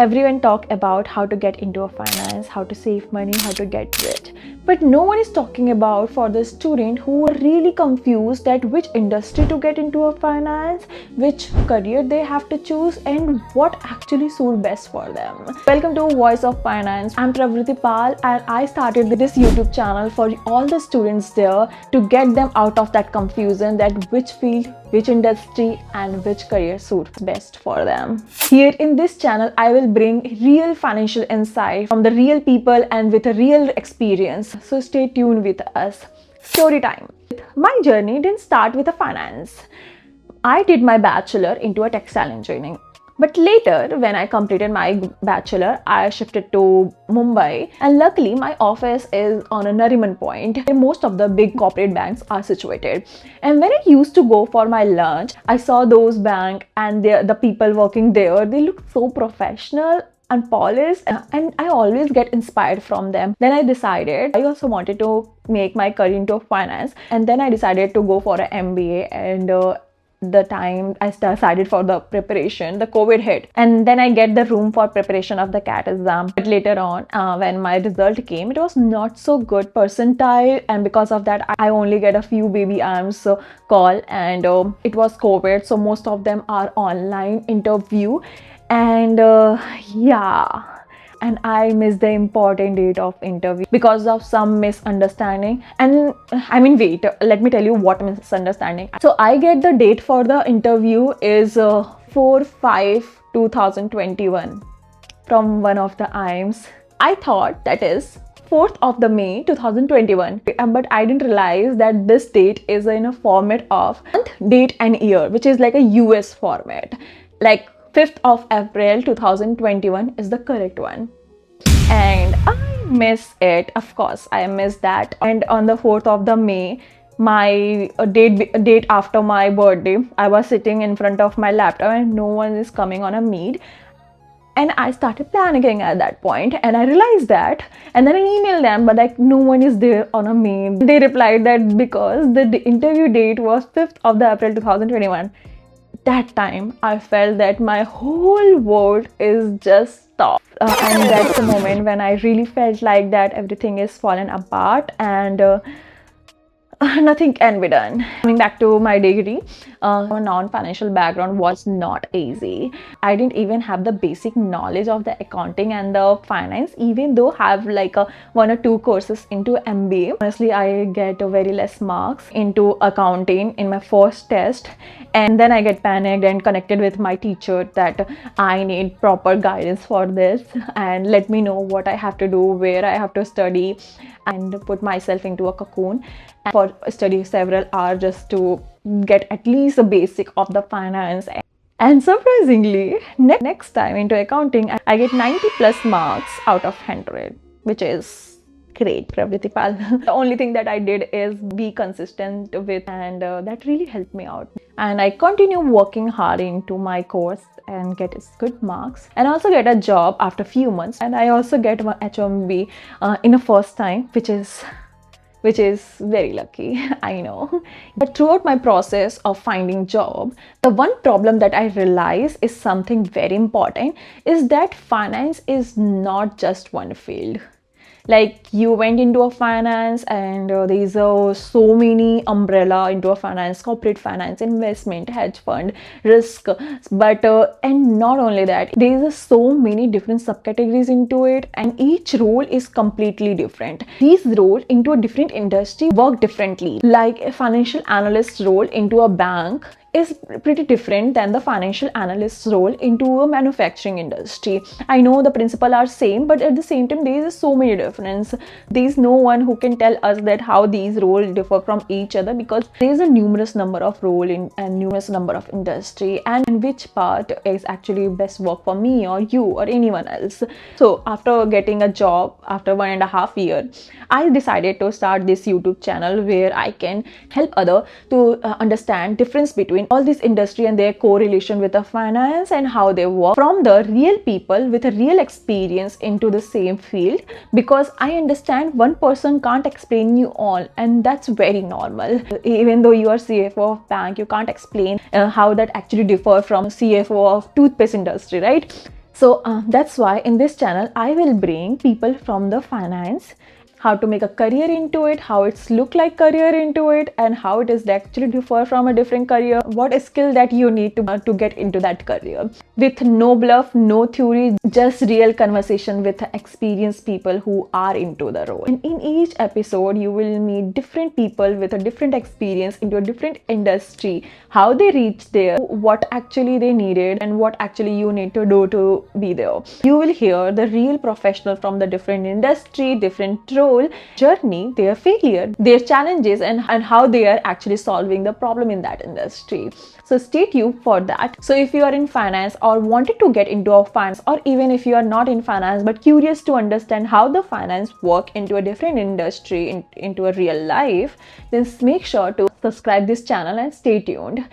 Everyone talk about how to get into a finance, how to save money, how to get rich. But no one is talking about for the student who are really confused that which industry to get into a finance, which career they have to choose, and what actually suits best for them. Welcome to Voice of Finance. I'm Pravriti and I started this YouTube channel for all the students there to get them out of that confusion that which field, which industry and which career suits best for them. Here in this channel, I will bring real financial insight from the real people and with a real experience. So stay tuned with us. Story time. My journey didn't start with a finance. I did my bachelor into a textile engineering. But later, when I completed my bachelor, I shifted to Mumbai, and luckily my office is on a Nariman Point where most of the big corporate banks are situated. And when I used to go for my lunch, I saw those banks and the people working there. They looked so professional and polished, and I always get inspired from them. Then I decided I also wanted to make my career into finance, and then I decided to go for an MBA. And the time I decided for the preparation, the COVID hit, and then I get the room for preparation of the CAT exam. But later on, when my result came, it was not so good percentile, and because of that, I only get a few baby arms call, and it was COVID, so most of them are online interview, and and I missed the important date of interview because of some misunderstanding. And I mean, wait, let me tell you what misunderstanding. So I get the date for the interview is 4/5/2021 from one of the IIMs. I thought that is 4th of the May 2021, but I didn't realize that this date is in a format of month, date and year, which is like a US format. Like 5th of April 2021 is the correct one, and I miss it. Of course I missed that. And on the 4th of the May, my date after my birthday, I was sitting in front of my laptop and no one is coming on a meet, and I started panicking at that point, and I realized that, and then I emailed them, but like no one is there on a meet. They replied that because the interview date was 5th of the April 2021. That time I felt that my whole world is just stopped, and that's the moment when I really felt like that everything is fallen apart and nothing can be done. Coming back to my degree, a non-financial background was not easy. I didn't even have the basic knowledge of the accounting and the finance, even though I have like 1 or 2 courses into MBA. Honestly, I get very less marks into accounting in my first test, and then I get panicked and connected with my teacher that I need proper guidance for this and let me know what I have to do, where I have to study, and put myself into a cocoon for studying several hours just to get at least the basic of the finance. And surprisingly, next time into accounting, I get 90 plus marks out of 100, which is great, Pravriti pal. The only thing that I did is be consistent with, and that really helped me out. And I continue working hard into my course and get good marks, and also get a job after few months. And I also get one H1B in a first time, which is very lucky, I know. But throughout my process of finding job, the one problem that I realize is something very important is that finance is not just one field. Like you went into a finance and there's so many umbrella into a finance, corporate finance, investment, hedge fund, risk, but and not only that, there's so many different subcategories into it, and each role is completely different. These roles into a different industry work differently. Like a financial analyst role into a bank is pretty different than the financial analyst's role into a manufacturing industry. I know the principles are same, but at the same time there is so many difference. There is no one who can tell us that how these roles differ from each other, because there is a numerous number of role in and numerous number of industry, and which part is actually best work for me or you or anyone else. So after getting a job after 1.5 years, I decided to start this YouTube channel where I can help others to understand difference between all this industry and their correlation with the finance and how they work from the real people with a real experience into the same field, because I understand one person can't explain you all, and that's very normal. Even though you are CFO of bank, you can't explain how that actually differ from CFO of toothpaste industry, right? So that's why in this channel I will bring people from the finance, how to make a career into it, how it's look like career into it, and how it is actually differ from a different career, what skill that you need to get into that career, with no bluff, no theory, just real conversation with experienced people who are into the role. And in each episode you will meet different people with a different experience into a different industry, how they reached there, what actually they needed, and what actually you need to do to be there. You will hear the real professional from the different industry, different role, journey, their failure, their challenges, and how they are actually solving the problem in that industry. So stay tuned for that. So if you are in finance or wanted to get into a finance, or even if you are not in finance but curious to understand how the finance work into a different industry, into a real life, then make sure to subscribe this channel and stay tuned.